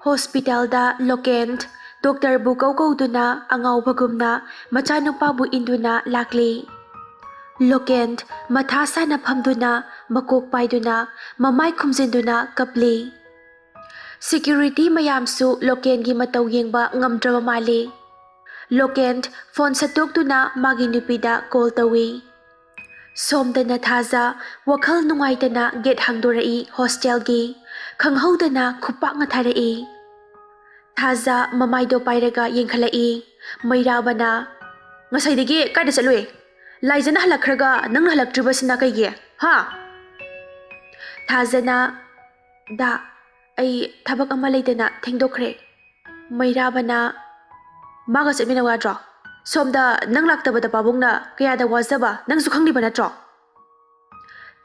Hospitalda Lokent Doctor bu kauduna angaubagumna machanupabu induna lakli. Lokent mathasa na phamduna makok paiduna mamai khumjinduna kapli. Security mayamsu Lokentgi matau yengba ngamdraba mali. Lokent phone satokduna magi nupida call tawi. Somdana thaza wakhal nungaitana gate hangdorai hostelgi khanghaudana khupak nga tharai. Thaza mamaido pairaga yengkhalai mairabana ngasaidagi kaida chalui laijana halakhraga nang halaktribasina kaigi ha. Thazana da ai thabak ama leidana thengdokre. Mairabana maga chatmina wadro somda nang laktabada pabungna kayada wazaba nang sukhangliba natro.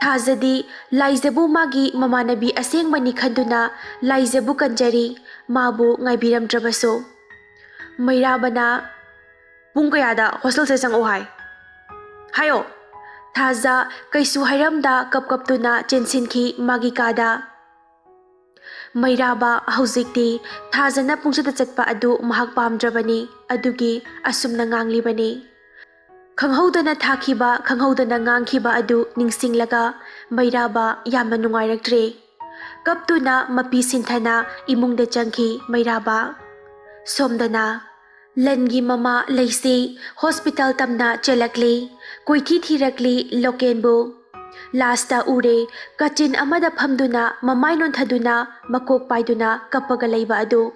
Thazadi laizabu magi mamanabi asengmani khanduna laizabu kanjari mabu ngaibiramdrabaso. Mairabana pung kayada hostel se chang ohai hayo. Thaza kaisu hairamda kapkaptuna chensinki magi kada. Mairaba hauzikti thazana pungsada chatpa adu mahak pamdrabani adugi asumna nganglibani. Khanghaudana thakiba khanghaudana ngangkhiba adu ningsinglaga mairaba yamna nungairaktre. Kaptuna mapi sinthana imungda changki mairaba. Somdana langi mama leisi hospital tamna chelakli koiki thirakli Lokenbu. Lasta ure kachin amada phamduna mamainon thaduna makok paiduna kapaga leiba adu.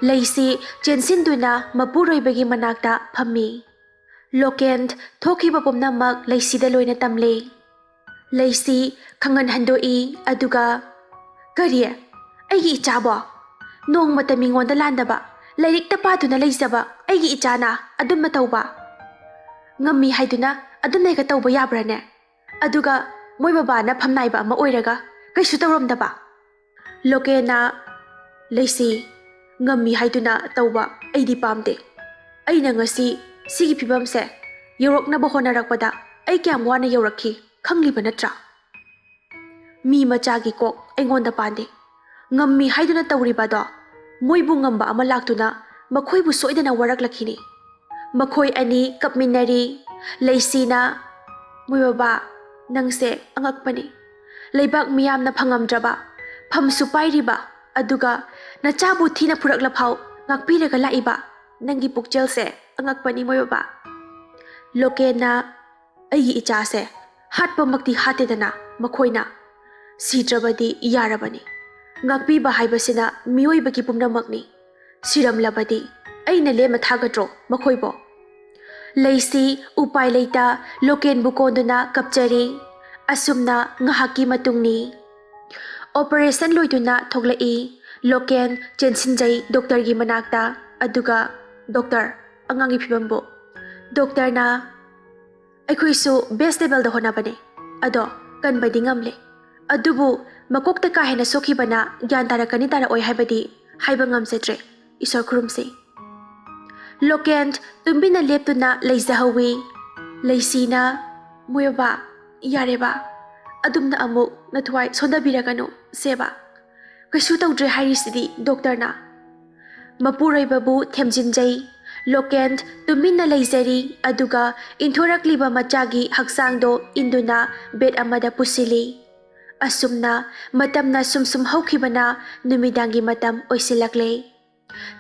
Leisi chensinduna mapuroibagi manakta phammi. Lokent thokiba pumnamak leisida loina tamle. Leisi khangan handoi aduga kari aigi ichabo nongmata mingonda landaba lairikta paduna leisaba aigi ichana adum matauba ngammi haiduna adunai ka tauba yabrane aduga moi babana phamnaiba ama oiraga kaisu tawramdaba. Lokena leisi ngammi haiduna tauba aidi pamde aina ngasi sigi phibamse yoroknaba honarakpada ai kyam wana yorakhi khangliba natra. Mi machagi kok aingonda pande ngammi haiduna tawribado moibu ngamba ama laktuna makhoibu soidana waraklakhini. Makhoi ani kapminari leisina moi baba nangse angakpani leibak miyamna phangamdraba phamsu pairiba aduga nachabu thina phurakla phau ngakpiraga laiba nangi pukchelse angakpani moi baba. Lokena aigi ichase hatpa makti hatedana makhoina sidrabadi yarabani ngakpiba haibasina miyoibagi pumnamakni siramlabadi aina lema thagadro makhoibo. Leisi upai leita Lokenbu konduna kapchari asumna ngahaki matungni. Operation loiduna thoklai Loken chensinjai doctor gi manakta aduga doctor angangi phibambo. Doctor na aikhoisu best level da honabane ado kanbadi ngamle adubu makokta ka hena sokhibana gyan tarakani tara oi haibadi haiba ngamsetre isor khurumse. Lokent tumbina leptuna leizahawi leisina moyaba yareba adumna amuk nathwai sondabiragano seba kaisu tawdre hairisidi doctorna. Mapuroibabu themjinjai Lokent tumbina leizari aduga inthorakliba machagi haksangdo induna bed amada pusili. Asumna matamna sumsum haukhibana numidangi matam oisilakle.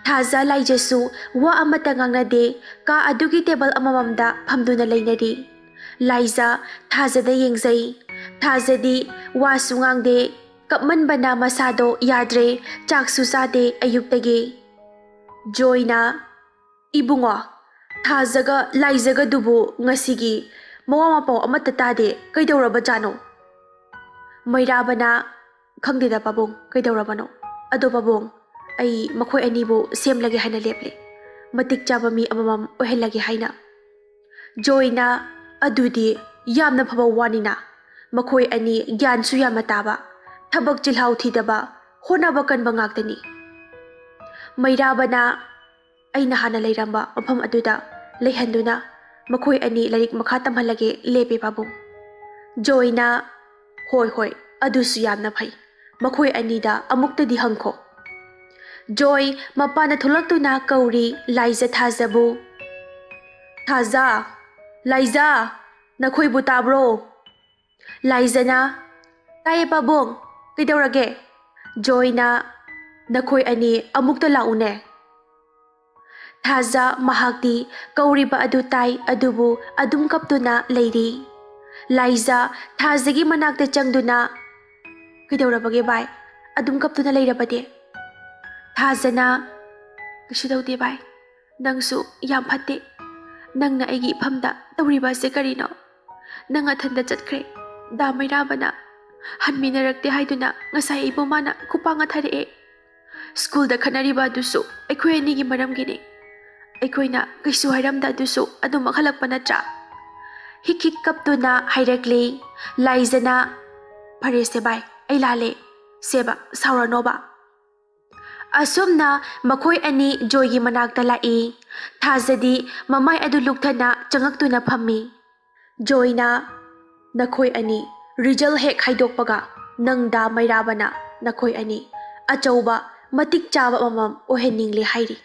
Thaza laijasu wa amata ngangnade ka adugi table amamamda phamduna leinari. Laija thazada yengjai thazadi wasu ngangde kapmanbana masado yadre chaksu sade ayuktagi. Joyna ibungo thazaga laijaga dubu ngasigi mawa mapaw amata tade kaidawraba jano. Mairabana khangdida pabung kaidawrabano ado pabung ai makhoi anibu semlage haina leple matik chaba mi amamam ohelage haina. Joyna adudi yamna phaba wanina makhoi ani gyan su yamna taba thabak chilhau thidaba honaba kanba ngaktani. Mairabana aina hana leiramba mafam aduda leihanduna makhoi ani larik makha tamhalage lepe pabung. Joyna hoi hoi adusu yamna phai makhoi anida amuktadi hangkho. Joy mapana thoklaktunna kauri Laiza Thazabu. Thaza, Laiza, nakhoibu tabro? Laizana, taye pabong, kaidaurage? Joy na, nakhoi ani amukta laune. Thaza mahakti kauriba adu tai adubu adum kaptuna leiri. Laiza Thazagi manakta changduna kaidaurabage bai adum kaptuna leirabade. Thazana kasu taude bai nangsu yam phatte nangna aigi iphamda tauriba se karino nang athanda chatkre da mairabana hanminarakte haiduna ngasai ibomana kupanga thare school da khanariba dusu aikhoi ani gi maramgine aikoina kaisu hairamda dusu adum khalakpa natra hikik kaptuna hairakle Laizana phare se bai ai lale seba sauranoba. Asumna makhoi ani Joy gi manakta lai. Thazadi mamai adu lukthana changaktuna phammi. Joy na nakhoi ani result hek haidokpaga nangda mairabana nakhoi ani achauba matik chaba mamam ohenningle hairi.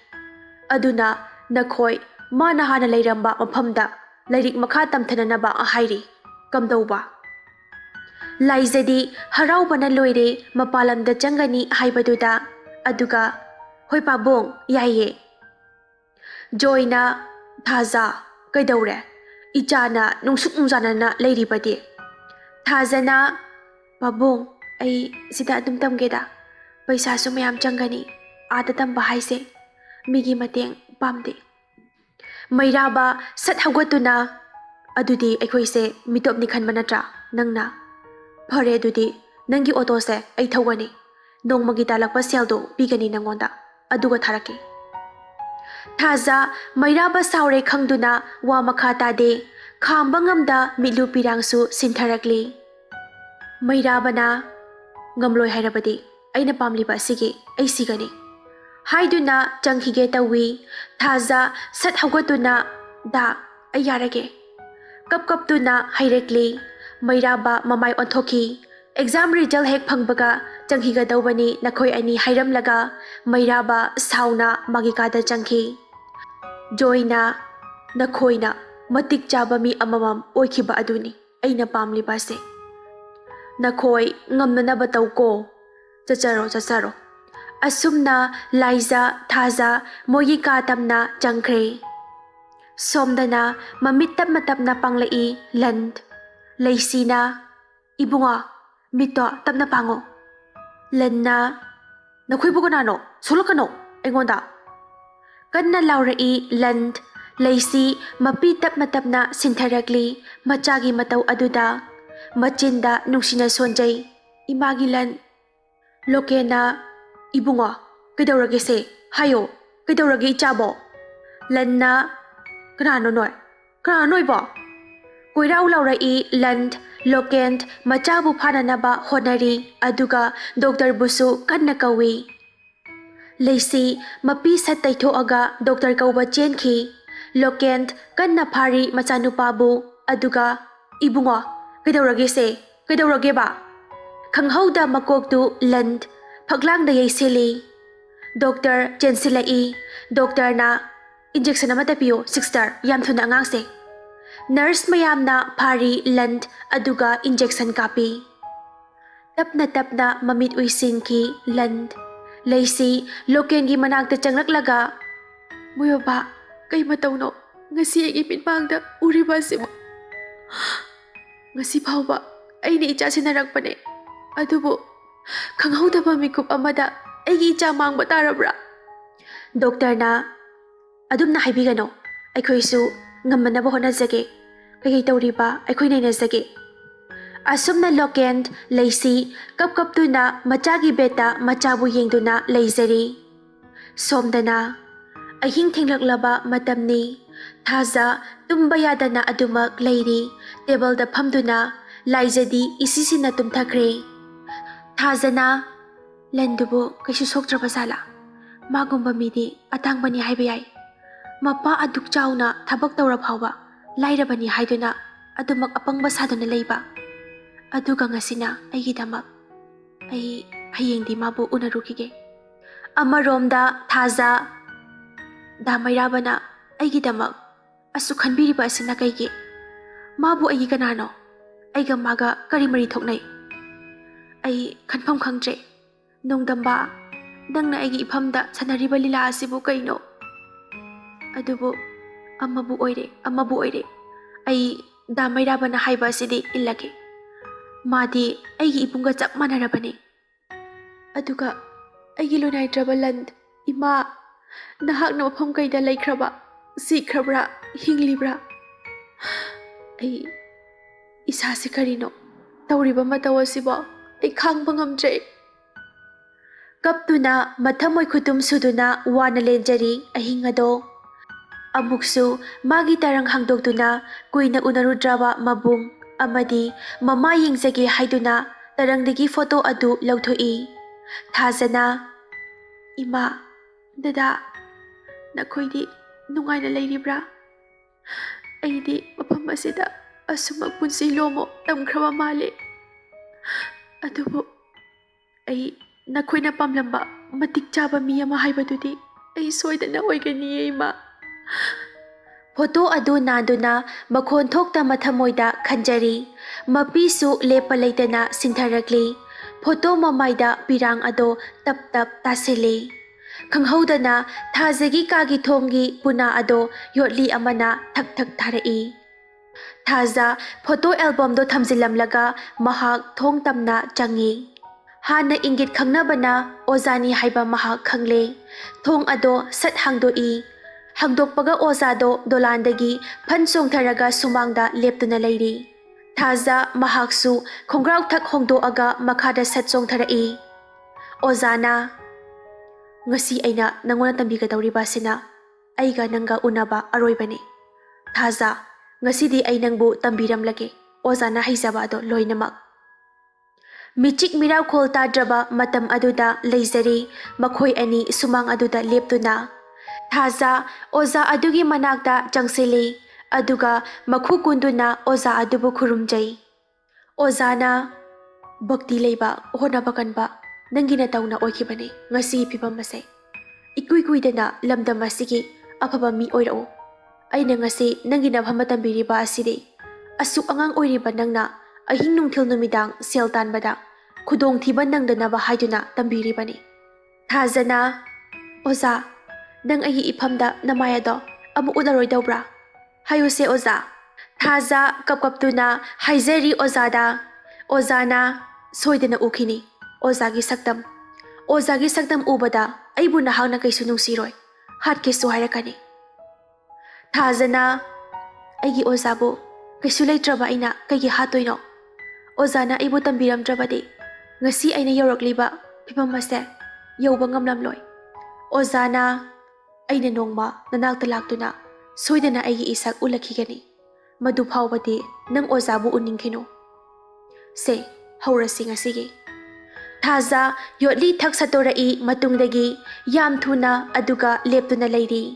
Aduna nakhoi mana hana leiramba maphamda lairik makha tamthananaba hairi kamdauba. Laizadi haraubana loire mapalamda changani haibaduda aduga hoi pabong yaye. Joy na Thaza kaidaure ichana nungsuk nungjanana leiribade. Thazana pabong ai sida adum tamgeda paisa su mayam changani ada tamba haise migi mateng pamde. Mairaba sat hawgatuna adudi aikhoise mitopni khanba natra nangna phare adudi nangi auto se ai thawani nongmagi talakpa seldo pigani nangonda aduga tharake. Thaza mairaba saure khangduna wa makha tade khamba ngamda milu pirangsu sintharakli. Mairabana ngamloi hairabadi aina pamliba sige ai sigani haiduna changkhige tawi. Thaza sat hawgatuna da ai yarage kaptuna hairekli. Mairaba mamai onthoki exam result hek phangbaga changhiga dawbani nakhoi ani hairamlaga mairaba sauna magikada changhi. Joy na nakhoina matik chaba mi amamam oikhiba aduni aina pamliba se. Nakhoi ngamnanaba tawko chacharo. Asumna Laiza Thaza mogi ka tamna changkhre. Somdana mamit tapna panglai land. Laisina ibunga mito tapna pango. Lanna nakhoi buganano sulakano aingonda. Kanna laurai land. Laisi mapi tapna sintharakli machagi matau aduda machinda nungsina sonjai imagi lan. Lokena ibunga kaidaurage se hayo kaidaurage ichabo. Lanna kanano noi bo koirau laurai land. Lokent machabu phananaba honari aduga doctor busu kanna kawi. Laisi mapi sat taithoaga doctor kauba chenki. Lokent kanna phari machanupabu aduga ibunga kaidaurage se kaidaurage ba khanghauda makoktu land phaklangda yaiseli. Doctor chensilai. Doctor na injection amata piyo 6 star yam thuna angangse. Nurse mayamna phari land aduga injection kapi. Tapna mamit uisinki land. Laisi lokengi manakta changraklaga muyoba kay matawno ngasi ang ipinpangda uriba sibo. Ngasi phawba aini icha sinaragpane adubu khanghawdaba mikup amada aigi icha mangba tarabra. Doctor na adumna haibigano aikhoisu ngammanaba honajage kai tawriba aikhoi nainajage. Asumna Lokent Laisi kaptuna machagi beta machabu yengduna leizari. Somdana ahing thenglak matamni. Thaza tumba yadana adumak leiri table da phamduna laizadi isisina tumthakre. Thazana landubu kaisu soktraba sala magumba midi atangbani haibayai. Mapa aduk chauna thabak tawra phawba lairabani haiduna adumak apangba saduna leiba. Aduga ngasina aigidamak ai hayengdi mabu unarukige. Amaromda Thaza Damairabana Aigidamak Asuk khanbiriba asina kaigi Mabu aigi kanano Aiga maga karimari thoknai Ai khanpham khangtre Nongdamba Nangna aigi iphamda sanariba lila asibu kaino Adubu Amabu oire Ai Damairabana haiba asidi illage Madi aigi ipunga chap manarabani Aduga aigi lonaitraba land Ima Nahakna mafam kaida laikhraba Sikrabra hinglibra Ai Isasi karino Tauriba mataw asiba Ai khangba ngamdre Kaptuna mathamoy khutum suduna wana lenjari ahingado Amuksu magi tarang hangdoktuna kuina unarudraba mabung amadi mama yingzage haiduna tarangdagi photo adu lauthoi Thazana Ima Dada Nakoidi Nungaina lairibra Aidi mafam asida Asumak punC lomo tamkhraba male Adubu Ai Nakoina pamlamba matik chaba mi ama haibadudi Ai soidana oigani ima Photo adu nanduna makhon thokta mathamoida khanjari mapisu lepa leitana sintharakli Photo mamaida pirang ado tap tasile Khanghaudana Thazagi kagi thongi puna ado yotli amana thak tharai Thaza photo album do thamjilamlaga mahak thong tamna changi Hana ingit khangnabana ozani haiba mahak khangle thong ado sat hangdoi hangdokpaga ozado dolandagi phansong tharaga sumangda leptuna leiri Thaza mahaksu khongrau thak hongdoaga makhada satsong tharai Ozana Ngasi aina nangona tambika tauriba sina aiga nanga unaba aroibani Thaza ngasidi ai nangbu tambiramlage ozana haizaba ado loinamak Michik miraw khol tadraba matam aduda leizari makhoi ani sumang aduda leptuna Thaza oza adugi manakta changsili aduga makhu kunduna oza adubu khurumjai Ozana Bhakti leiba honaba kanba Nangina tauna oikibani ngasi pibam masai Ikui kuidana lamdam asigi afaba mi oirao Aina ngasi nangina phama tambiriba asidi Asuk angang oiriba nangna ahing nungthil numidang sel tanbada khudong thiba nangdanaba haiduna tambiribani Thazana Oza nang agi iphamda namayado amu unaroi dawbra Hayuse Oza Thaza kapkaptuna haizeri Ozada Ozana soidana ukhini Ozagi saktam ubada aibu nahakna kaisu nungsiroi hatke su hairakani Thazana aigi ozabu kaisu leitraba aina kaigi hatoino Ozana aibu tambiramdrabadi ngasi aina yaurakliba phibam ase yauba ngamlamloi Ozana aina nongma nanakta laktuna soidana aigi isak ulakhigani madu phawbadi nang ozabu uningkhino se haurasi ngasigi Thaza yotli thak satorai matungdagi yam thuna aduga leptuna leiri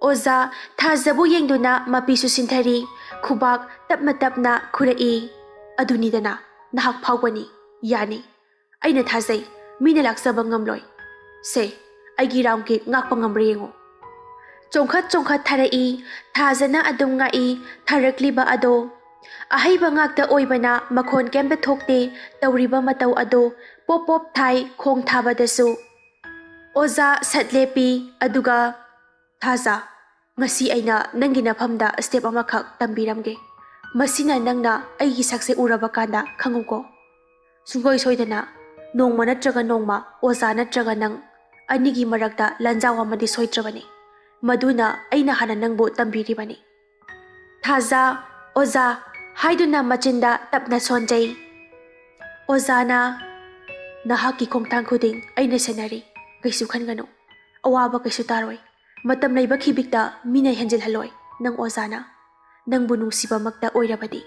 Oza Thazabu yengduna mapisu sinthari khubak tapna khurai adunidana nahak phawbani yani aina thazai mina laksaba ngamloi se aigi raungki ngakpa ngambre yengo chongkhat tharai Thazana adum ngai tharakliba ado ahaiba ngakta oibana makhon kembe thokte tauriba matau ado pop thai khong thabadasu Oza satlepi aduga Thaza ngasi aina nangina phamda step amakhak tambiramge masina nangna aigi sakse uraba kanda khanguko sungoi soidana nongma nattraga nongma Oza nattraga nang anigi marakta lanjawa madi soitrabani maduna aina hana nangbo tambiribani Thaza Oza haiduna machinda tapna sonjai Ozana nahaki khongtang khuding aina senari kaisu khangano awaba kaisu taroi matam leiba khibikta mina henjel haloi nang Ozana nang bunung siba makta oirabadi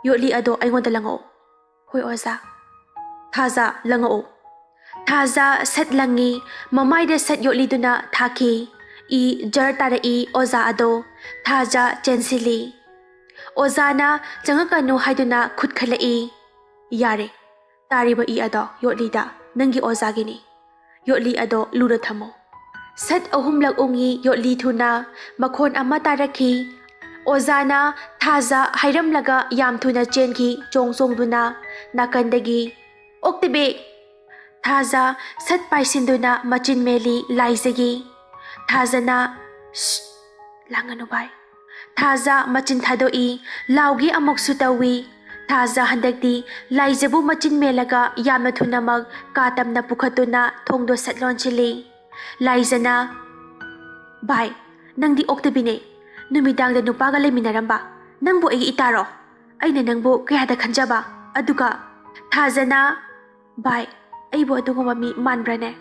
yoli ado aingonda lango hoi Oza Thaza lango Thaza sat langi mamaida sat yoli duna thaki I jar tarai Oza ado Thaza chensili Ozana changakanu haiduna khut khalai yare tariba I ado yotlida nangi Ozagini ꯌꯣꯠꯂꯤ ꯑꯗꯣ ꯂꯨꯅ ꯊꯝꯃꯣ꯫ ꯁꯠ ꯑꯍꯨꯝꯂꯛ ꯎꯡꯉꯤ ꯌꯣꯠꯂꯤ ꯊꯨꯅ ꯃꯈꯣꯟ ꯑꯃ ꯇꯥꯔꯛꯈꯤ꯫ ꯑꯣꯖꯥꯅ ꯊꯥꯖ ꯍꯥꯏꯔꯝꯂꯒ ꯌꯥꯝ ꯊꯨꯅ ꯆꯦꯟꯈꯤ ꯆꯣꯡꯗꯨꯅ ꯅꯥꯀꯟꯗꯒꯤ꯫ ꯑꯣꯛꯇꯕꯤ! ꯊꯥꯖ ꯁꯠ ꯄꯥꯏꯁꯤꯟꯗꯨꯅ ꯃꯆꯤꯟ ꯃꯦꯜꯂꯤ ꯂꯥꯏꯖꯒꯤ꯫ ꯊꯥꯖꯅ ꯁꯁ ꯂꯥꯡꯒꯅꯨ ꯚꯥꯏ꯫ ꯊꯥꯖ ꯃꯆꯤꯟ ꯊꯥꯗꯣꯛꯏ ꯂꯥꯎꯒꯦ ꯑꯃꯨꯛꯁꯨ ꯇꯧꯏ꯫ ꯊꯥꯖ ꯍꯟꯗꯛꯇꯤ ꯂꯥꯏꯖꯕꯨ ꯃꯆꯤꯟ ꯃꯦꯜꯂꯒ ꯌꯥꯝꯅ ꯊꯨꯅꯃꯛ ꯀꯥ ꯇꯝꯅ ꯄꯨꯈꯠꯇꯨꯅ ꯊꯣꯡꯗꯣ ꯁꯠ ꯂꯣꯟꯁꯤꯜꯂꯤ꯫ ꯂꯥꯏꯖꯅ ꯚꯥꯏ ꯅꯪꯗꯤ ꯑꯣꯛꯇꯕꯤꯅꯦ, ꯅꯨꯃꯤꯗꯥꯡꯗ ꯅꯨꯄꯥꯒ ꯂꯩꯃꯤꯟꯅꯔꯝꯕ, ꯅꯪꯕꯨ ꯑꯩꯒꯤ ꯏꯇꯥꯔꯣ? ꯑꯩꯅ ꯅꯪꯕꯨ ꯀꯌꯥꯗ ꯈꯟꯖꯕ, ꯑꯗꯨꯒ ꯊꯥꯖꯅ ꯚꯥꯏ ꯑꯩꯕꯨ ꯑꯗꯨꯒꯨꯝꯕ ꯃꯤ ꯃꯥꯟꯕ꯭ꯔꯅꯦ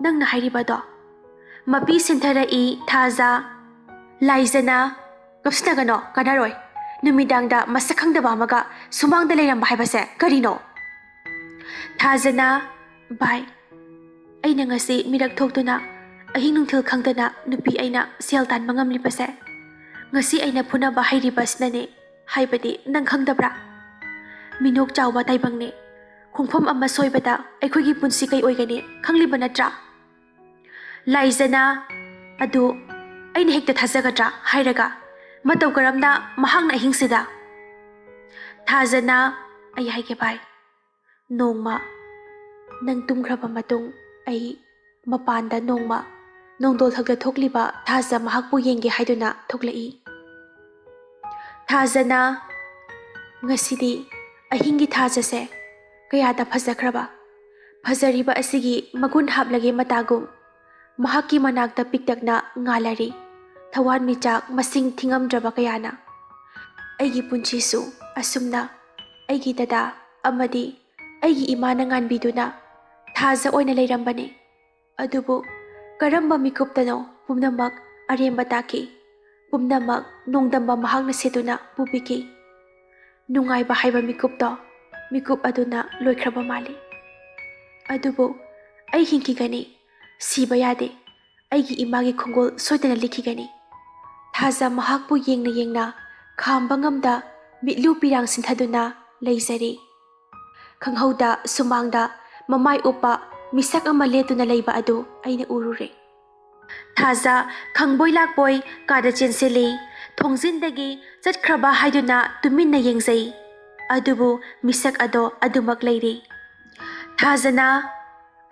ꯅꯪꯅ ꯍꯥꯏꯔꯤꯕꯗꯣ? ꯃꯄꯤ ꯁꯤꯟꯊꯔꯛꯏ ꯊꯥꯖ꯫ ꯂꯥꯏꯖꯅ ꯀꯞꯁꯤꯟꯅꯒꯅꯣ ꯀꯥꯟꯅꯔꯣꯏ, ꯅꯨꯃꯤꯗꯥꯡꯗ ꯃꯁꯛ ꯈꯪꯗꯕ ꯑꯃꯒ ꯁꯨꯃꯥꯡꯗ ꯂꯩꯔꯝꯕ ꯍꯥꯏꯕꯁꯦ ꯀꯔꯤꯅꯣ? ꯊꯥꯖꯅ ꯚꯥꯏ ꯑꯩꯅ ꯉꯁꯤ ꯃꯤꯔꯛ ꯊꯣꯛꯇꯨꯅ ꯑꯍꯤꯡ ꯅꯨꯡꯊꯤꯜ ꯈꯪꯗꯅ ꯅꯨꯄꯤ ꯑꯩꯅ ꯁꯦꯜ ꯇꯥꯟꯕ ꯉꯝꯂꯤꯕꯁꯦ ꯉꯁꯤ ꯑꯩꯅ ꯐꯨꯅꯕ ꯍꯩꯔꯤꯕꯁꯤꯅꯅꯦ ꯍꯥꯏꯕꯗꯤ ꯅꯪ ꯈꯪꯗꯕ꯭ꯔꯥ? ꯃꯤꯅꯣꯛ ꯆꯥꯎꯕ ꯇꯥꯏꯕꯪꯅꯦ, ꯈꯣꯡꯐꯝ ꯑꯃ ꯁꯣꯏꯕꯗ ꯑꯩꯈꯣꯏꯒꯤ ꯄꯨꯟꯁꯤ ꯀꯩ ꯑꯣꯏꯒꯅꯤ ꯈꯪꯂꯤꯕ ꯅꯠꯇ꯭ꯔꯥ? ꯂꯥꯏꯖꯅ ꯑꯗꯨ ꯑꯩꯅ ꯍꯦꯛꯇ ꯊꯥꯖꯒꯗ꯭ꯔꯥ ꯍꯥꯏꯔꯒ ꯃꯇꯧ ꯀꯔꯝꯅ ꯃꯍꯥꯛꯅ ꯑꯍꯤꯡꯁꯤꯗ? ꯊꯥꯖꯅ ꯑꯩ ꯍꯥꯏꯒꯦ ꯚꯥꯏ, ꯅꯣꯡꯃ ꯅꯪ ꯇꯨꯝꯈ꯭ꯔꯕ ꯃꯇꯨꯡ ꯑꯩ ꯃꯄꯥꯟꯗ ꯅꯣꯡꯃ ꯅꯣꯡꯗꯣꯜꯊꯛꯇ ꯊꯣꯛꯂꯤꯕ ꯊꯥꯖ ꯃꯍꯥꯛꯄꯨ ꯌꯦꯡꯒꯦ ꯍꯥꯏꯗꯨꯅ ꯊꯣꯛꯂꯛꯏ꯫ ꯊꯥꯖꯅ ꯉꯁꯤꯗꯤ ꯑꯍꯤꯡꯒꯤ ꯊꯥꯖꯁꯦ ꯀꯌꯥꯗ ꯐꯖꯈ꯭ꯔꯕ, ꯐꯖꯔꯤꯕ ꯑꯁꯤꯒꯤ ꯃꯒꯨꯟ ꯍꯥꯞꯂꯒꯦ ꯃꯇꯥꯒꯨꯝ ꯃꯍꯥꯛꯀꯤ ꯃꯅꯥꯛꯇ ꯄꯤꯛꯇꯛꯅ ꯉꯥꯜꯂꯔꯤ ꯊꯋꯥꯟꯃꯤꯆꯥꯛ ꯃꯁꯤꯡ ꯊꯤꯉꯝꯗ꯭ꯔꯕ ꯀꯌꯥꯅ꯫ ꯑꯩꯒꯤ ꯄꯨꯟꯁꯤꯁꯨ ꯑꯁꯨꯝꯅ ꯑꯩꯒꯤ ꯗꯗꯥ ꯑꯃꯗꯤ ꯑꯩꯒꯤ ꯏꯃꯥꯅ ꯉꯥꯟꯕꯤꯗꯨꯅ ꯊꯥꯖ ꯑꯣꯏꯅ ꯂꯩꯔꯝꯕꯅꯤ, ꯑꯗꯨꯕꯨ ꯀꯔꯝꯕ ꯃꯤꯀꯨꯞꯇꯅꯣ ꯄꯨꯝꯅꯃꯛ ꯑꯔꯦꯝꯕ ꯇꯥꯈꯤ, ꯄꯨꯝꯅꯃꯛ ꯅꯣꯡꯗꯝꯕ ꯃꯍꯥꯛꯅ ꯁꯦꯠꯇꯨꯅ ꯄꯨꯕꯤꯈꯤ꯫ ꯅꯨꯡꯉꯥꯏꯕ ꯍꯥꯏꯕ ꯃꯤꯀꯨꯞꯇꯣ, ꯃꯤꯀꯨꯞ ꯑꯗꯨꯅ ꯂꯣꯏꯈ꯭ꯔꯕ ꯃꯥꯜꯂꯤ꯫ ꯑꯗꯨꯕꯨ ꯑꯩ ꯍꯤꯡꯈꯤꯒꯅꯤ, ꯁꯤꯕ ꯌꯥꯗꯦ, ꯑꯩꯒꯤ ꯏꯃꯥꯒꯤ ꯈꯣꯡꯒꯣꯜ ꯁꯣꯏꯗꯅ ꯂꯤꯠꯈꯤꯒꯅꯤ꯫ ꯊꯥꯖ ꯃꯍꯥꯛꯄꯨ ꯌꯦꯡꯅ ꯌꯦꯡꯅ ꯈꯥꯝꯕ ꯉꯝꯗ ꯃꯤꯠꯂꯨ ꯄꯤꯔꯥꯡ ꯁꯤꯟꯊꯗꯨꯅ ꯂꯩꯖꯔꯤ꯫ ꯈꯪꯍꯧꯗ ꯁꯨꯃꯥꯡꯗ ꯃꯃꯥꯏ ꯎꯞꯄ ꯃꯤꯁꯛ ꯑꯃ ꯂꯦꯞꯇꯨꯅ ꯂꯩꯕ ꯑꯗꯨ ꯑꯩꯅ ꯎꯔꯨꯔꯦ꯫ ꯊꯥꯖ ꯈꯪꯕꯣꯏ ꯂꯥꯛꯄꯣꯏ ꯀꯥꯗ ꯆꯦꯟꯁꯤꯜꯂꯤ, ꯊꯣꯡꯖꯤꯟꯗꯒꯤ ꯆꯠꯈ꯭ꯔꯕ ꯍꯥꯏꯗꯨꯅ ꯇꯨꯃꯤꯟꯅ ꯌꯦꯡꯖꯩ, ꯑꯗꯨꯕꯨ ꯃꯤꯁꯛ ꯑꯗꯣ ꯑꯗꯨꯃꯛ ꯂꯩꯔꯤ꯫ ꯊꯥꯖꯅ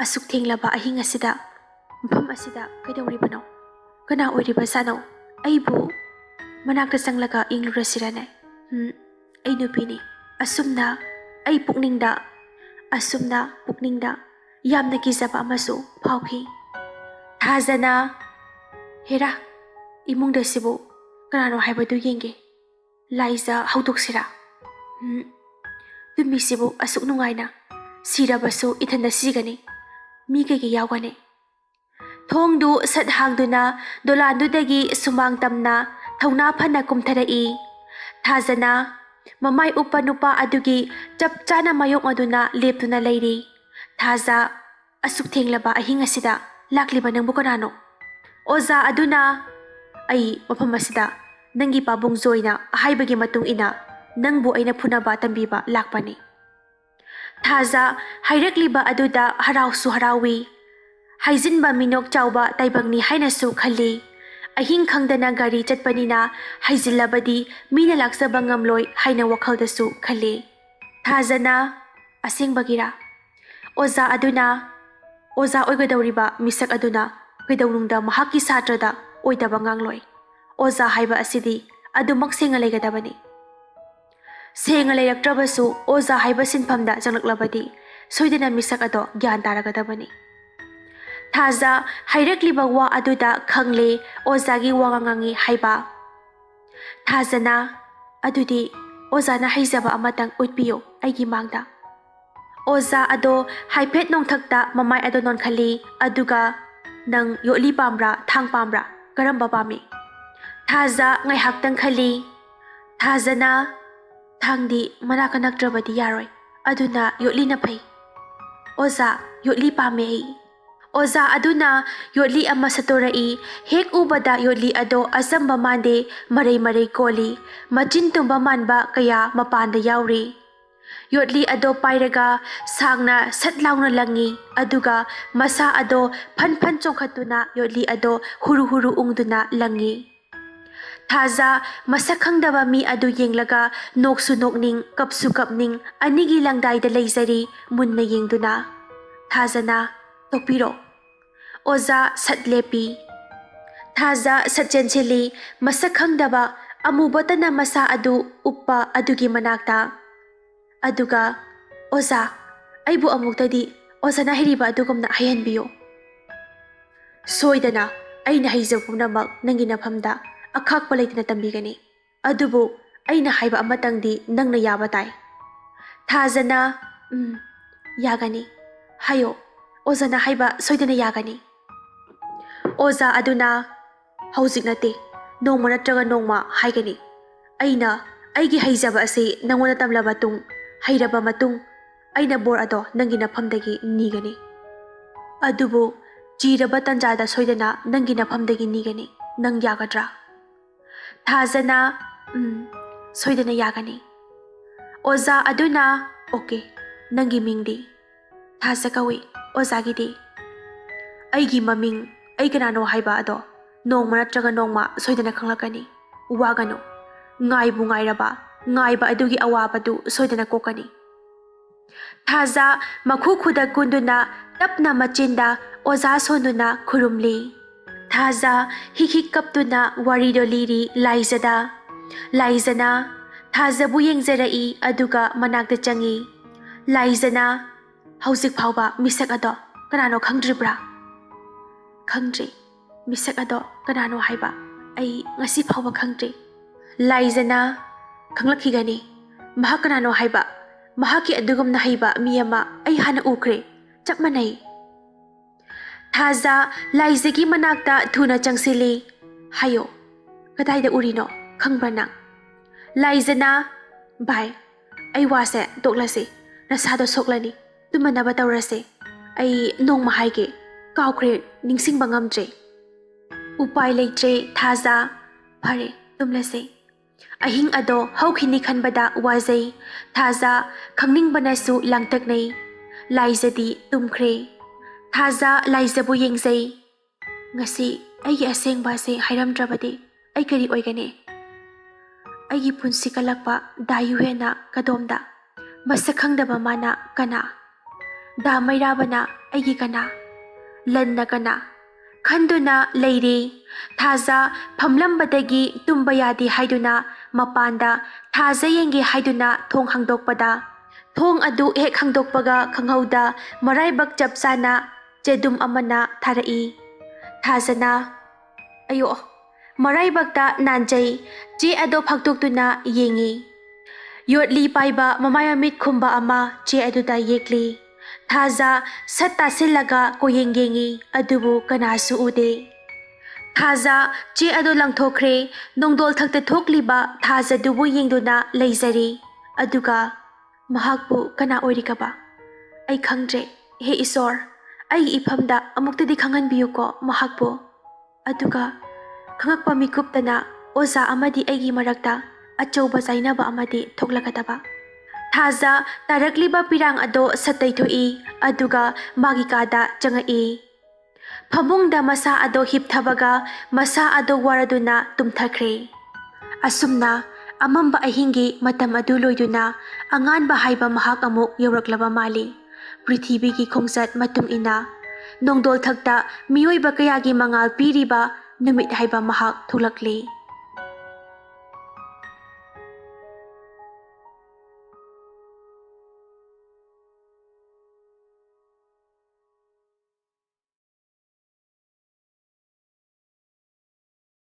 ꯑꯁꯨꯛ ꯊꯦꯡꯂꯕ ꯑꯍꯤꯡ ꯑꯁꯤꯗ ꯃꯐꯝ ꯑꯁꯤꯗ ꯀꯩꯗꯧꯔꯤꯕꯅꯣ? ꯀꯅꯥ ꯑꯣꯏꯔꯤꯕꯖꯥꯠꯅꯣ? ꯑꯩꯕꯨ ꯃꯅꯥꯛꯇ ꯆꯪꯂꯒ ꯌꯦꯡꯂꯨꯔꯁꯤꯔꯅꯦ? ꯑꯩ ꯅꯨꯄꯤꯅꯤ, ꯑꯁꯨꯝꯅ ꯄꯨꯛꯅꯤꯡꯗ ꯌꯥꯝꯅ ꯀꯤꯖꯕ ꯑꯃꯁꯨ ꯐꯥꯎꯈꯤ꯫ ꯊꯥꯖꯅ ꯍꯦꯔꯥ ꯏꯃꯨꯡꯗ ꯁꯤꯕꯨ ꯀꯅꯥꯅꯣ ꯍꯥꯏꯕꯗꯨ ꯌꯦꯡꯒꯦ, ꯂꯥꯏꯖ ꯍꯧꯗꯣꯛꯁꯤꯔꯥ? ꯇꯨꯝꯃꯤꯁꯤꯕꯨ ꯑꯁꯨꯛ ꯅꯨꯡꯉꯥꯏꯅ, ꯁꯤꯔꯕꯁꯨ ꯏꯊꯟꯗ ꯁꯤꯒꯅꯤ, ꯃꯤ ꯀꯩꯀꯩ ꯌꯥꯎꯒꯅꯤ? ꯊꯣꯡꯗꯨ ꯁꯠ ꯍꯥꯡꯗꯨꯅ ꯗꯣꯂꯥꯟꯗꯨꯗꯒꯤ ꯁꯨꯃꯥꯡ ꯇꯝꯅ ꯊꯧꯅꯥ ꯐꯅ ꯀꯨꯝꯊꯔꯛꯏ꯫ ꯊꯥꯖꯅ ꯃꯃꯥꯏ ꯎꯞꯄ ꯅꯨꯄꯥ ꯑꯗꯨꯒꯤ ꯆꯞ ꯆꯥꯅ ꯃꯥꯌꯣꯛꯅꯗꯨꯅ ꯂꯦꯞꯇꯨꯅ ꯂꯩꯔꯤ꯫ ꯊꯥꯖ ꯑꯁꯨꯛ ꯊꯦꯡꯂꯕ ꯑꯍꯤꯡ ꯑꯁꯤꯗ ꯂꯥꯛꯂꯤꯕ ꯅꯪꯕꯨ ꯀꯅꯥꯅꯣ? ꯑꯣꯖꯥ ꯑꯗꯨꯅ ꯑꯩ ꯃꯐꯝ ꯑꯁꯤꯗ ꯅꯪꯒꯤ ꯄꯥꯕꯨꯡ ꯖꯣꯏꯅ ꯍꯥꯏꯕꯒꯤ ꯃꯇꯨꯡ ꯏꯟꯅ ꯅꯪꯕꯨ ꯑꯩꯅ ꯐꯨꯅꯕ ꯇꯝꯕꯤꯕ ꯂꯥꯛꯄꯅꯤ꯫ ꯊꯥꯖ ꯍꯥꯏꯔꯛꯂꯤꯕ ꯑꯗꯨꯗ ꯍꯔꯥꯎꯁꯨ ꯍꯔꯥꯎꯏ, ꯍꯥꯏꯖꯤꯟꯕ ꯃꯤꯅꯣꯛ ꯆꯥꯎꯕ ꯇꯥꯏꯕꯪꯅꯤ ꯍꯥꯏꯅꯁꯨ ꯈꯜꯂꯤ꯫ ꯑꯍꯤꯡ ꯈꯪꯗꯅ ꯒꯥꯔꯤ ꯆꯠꯄꯅꯤꯅ ꯍꯩꯖꯤꯜꯂꯕꯗꯤ ꯃꯤꯅ ꯂꯥꯛꯆꯕ ꯉꯝꯂꯣꯏ ꯍꯥꯏꯅ ꯋꯥꯈꯜꯗꯁꯨ ꯈꯜꯂꯤ꯫ ꯊꯥꯖꯅ ꯑꯁꯦꯡꯕꯒꯤꯔꯥ? ꯑꯣꯖꯥ ꯑꯣꯏꯒꯗꯧꯔꯤꯕ ꯃꯤꯁꯛ ꯑꯗꯨꯅ ꯀꯩꯗꯧꯅꯨꯡꯗ ꯃꯍꯥꯛꯀꯤ ꯁꯥꯇ꯭ꯔꯗ ꯑꯣꯏꯗꯕ ꯉꯥꯡꯂꯣꯏ꯫ ꯑꯣꯖꯥ ꯍꯥꯏꯕ ꯑꯁꯤꯗꯤ ꯑꯗꯨꯃꯛ ꯁꯦꯡꯅ ꯂꯩꯒꯗꯕꯅꯤ꯫ ꯁꯦꯡꯅ ꯂꯩꯔꯛꯇ꯭ꯔꯕꯁꯨ ꯑꯣꯖꯥ ꯍꯥꯏꯕ ꯁꯤꯟꯐꯝꯗ ꯆꯪꯂꯛꯂꯕꯗꯤ ꯁꯣꯏꯗꯅ ꯃꯤꯁꯛ ꯑꯗꯣ ꯒ꯭ꯌꯥꯟ ꯇꯥꯔꯒꯗꯕꯅꯤ꯫ ꯊꯥꯖ ꯍꯥꯏꯔꯛꯂꯤꯕ ꯋꯥ ꯑꯗꯨꯗ ꯈꯪꯂꯦ ꯑꯣꯖꯥꯒꯤ ꯋꯥꯉꯥꯡꯉꯤ ꯍꯥꯏꯕ꯫ ꯊꯥꯖꯅ ꯑꯗꯨꯗꯤ ꯑꯣꯖꯥꯅ ꯍꯩꯖꯕ ꯑꯃꯇꯪ ꯎꯠꯄꯤꯌꯨ ꯑꯩꯒꯤ ꯃꯥꯡꯗ꯫ ꯑꯣꯖꯥ ꯑꯗꯣ ꯍꯥꯏꯐꯦꯠ ꯅꯣꯡꯊꯛꯇ ꯃꯃꯥꯏ ꯑꯗꯣ ꯅꯣꯟꯈꯠꯂꯤ, ꯑꯗꯨꯒ ꯅꯪ ꯌꯣꯠꯂꯤ ꯄꯥꯝꯕ꯭ꯔꯥ ꯊꯥꯡ ꯄꯥꯝꯕ꯭ꯔꯥ, ꯀꯔꯝꯕ ꯄꯥꯝꯃꯤ? ꯊꯥꯖ ꯉꯥꯏꯍꯥꯛꯇꯪ ꯈꯜꯂꯤ꯫ ꯊꯥꯖꯅ ꯊꯥꯡꯗꯤ ꯃꯅꯥꯛ ꯅꯛꯇ꯭ꯔꯕꯗꯤ ꯌꯥꯔꯣꯏ, ꯑꯗꯨꯅ ꯌꯣꯠꯂꯤꯅ ꯐꯩ꯫ ꯑꯣꯖꯥ ꯌꯣꯠꯂꯤ ꯄꯥꯝꯃꯦ ꯑꯩ꯫ ꯑꯣꯖꯥ ꯑꯗꯨꯅ ꯌꯣꯠꯂꯤ ꯑꯃ ꯁꯠꯇꯣꯔꯛꯏ꯫ ꯍꯦꯛ ꯎꯕꯗ ꯌꯣꯠꯂꯤ ꯑꯗꯣ ꯑꯆꯝꯕ ꯃꯥꯟꯗꯦ, ꯃꯔꯩ ꯀꯣꯜꯂꯤ, ꯃꯆꯤꯟ ꯇꯨꯝꯕ ꯃꯥꯟꯕ ꯀꯌꯥ ꯃꯄꯥꯟꯗ ꯌꯥꯎꯔꯤ꯫ Yotli ado pairaga sangna sat launa langi aduga masa ado phan chongkhatuna yotli ado huru ungduna langi. Thaza masak khangdaba mi adu yenglaga noksu nokning kapsu kapning anigi langdaida leizari munna yengduna. Thazana tokpiro. Oza satlepi. Thaza satchenchili masak khangdaba amubatana masa adu uppa adugi manakta. Aduga oza aibu amuktadi ozana hairiba adugumna hayanbiyo. Soidana aina haijab pumnamak nangi nafamda akhakpa leitana tambigani. Adubu aina haiba amatangdi nangna yaba tai. Thazana yagani. Hayo ozana haiba soidana yagani. Oza aduna hauzik nate nongma nattraga nongma haigani. Aina aigi haijaba ase nangona tamlaba tung hairaba matung aina bor ado nangi nafamdagi nigani. Adubu jiraba tanjada soidana nangi nafamdagi nigani. Nang yagadra. Thazana soidana yagani. Oza aduna okay nangi mingdi. Thaza kawi oza gidi. Aigi maming ai kanano haiba ado nongma nattraga nongma soidana khanglakani. Wagano ngaibu ngairaba ngaiba adugi awabadu soidana kokani. Thaza makhu khuda kunduna tapna machinda oza sonduna khurumli. Thaza hikik kaptuna warido liri laizada. Laizana thaza bu yengzarai aduga manakta changi. Laizana hauzik phauba misak ado kanano khangdribra. Khangdri misak ado kanano haiba ai ngasi phauba khangdri. Laizana khanglakigani mahak kanano haiba mahaki adugumna haiba miyama ai hana ukre chap manai. Thaza laizagi manakta thuna changsili. Hayo kadaida urino khangbra nang. Laizana bai ai wase toklase nasado soklani tumanaba tawrase ai nongma haige kaukre ningsingba ngamdre. Upai leitre thaza phare tumlase. Ahing ado haukhini khanbada wazai. Thaza khangningbanasu langtaknai. Laizadi tumkhre. Thaza laizabu yengzai. Ngasi aigi asengba se hairamdrabadi ai kari oigane. Aigi punC kalakpa dayu hena kadomda masak khangdaba mana kana. Da mairabana aigi kana. Lanna kana. Khanduna leiri. Thaza phamlambadagi tumba yadi haiduna mapanda thaza yengi haiduna thong hangdokpada. Thong adu hek hangdokpaga khanghauda maraibak chapsana chedum amana tharai. Thazana ayo maraibakta nanjai che ado phaktoktuna yengi. Yotli paiba mamayamit khumba ama che aduda yekli. Thaza satta silaga koyengengi adubu kanasu ude. Thaza che ado langthokre nongdol thakta thokliba thaza dubu yengduna leizari. Aduga mahakbu kana oirikaba. Ai khangdre he isor ai ifamda amuktadi khanganbiyu ko mahakbu. Aduga khangakpa mikuptana oza amadi aigi marakta achouba zainaba amadi thoklakadaba. Thaza tarakliba pirang ado sataithoi aduga magikada changai. Phamungda masa ado hipthabaga masa ado waraduna tumthakre. Asumna amamba ahingi matam adu loiduna anganba haiba mahak amuk yauraklaba mali. Prithibigi khongzat matung ina nongdol thakta miyoi ba kayagi mangal piriba numit haiba mahak thulakli.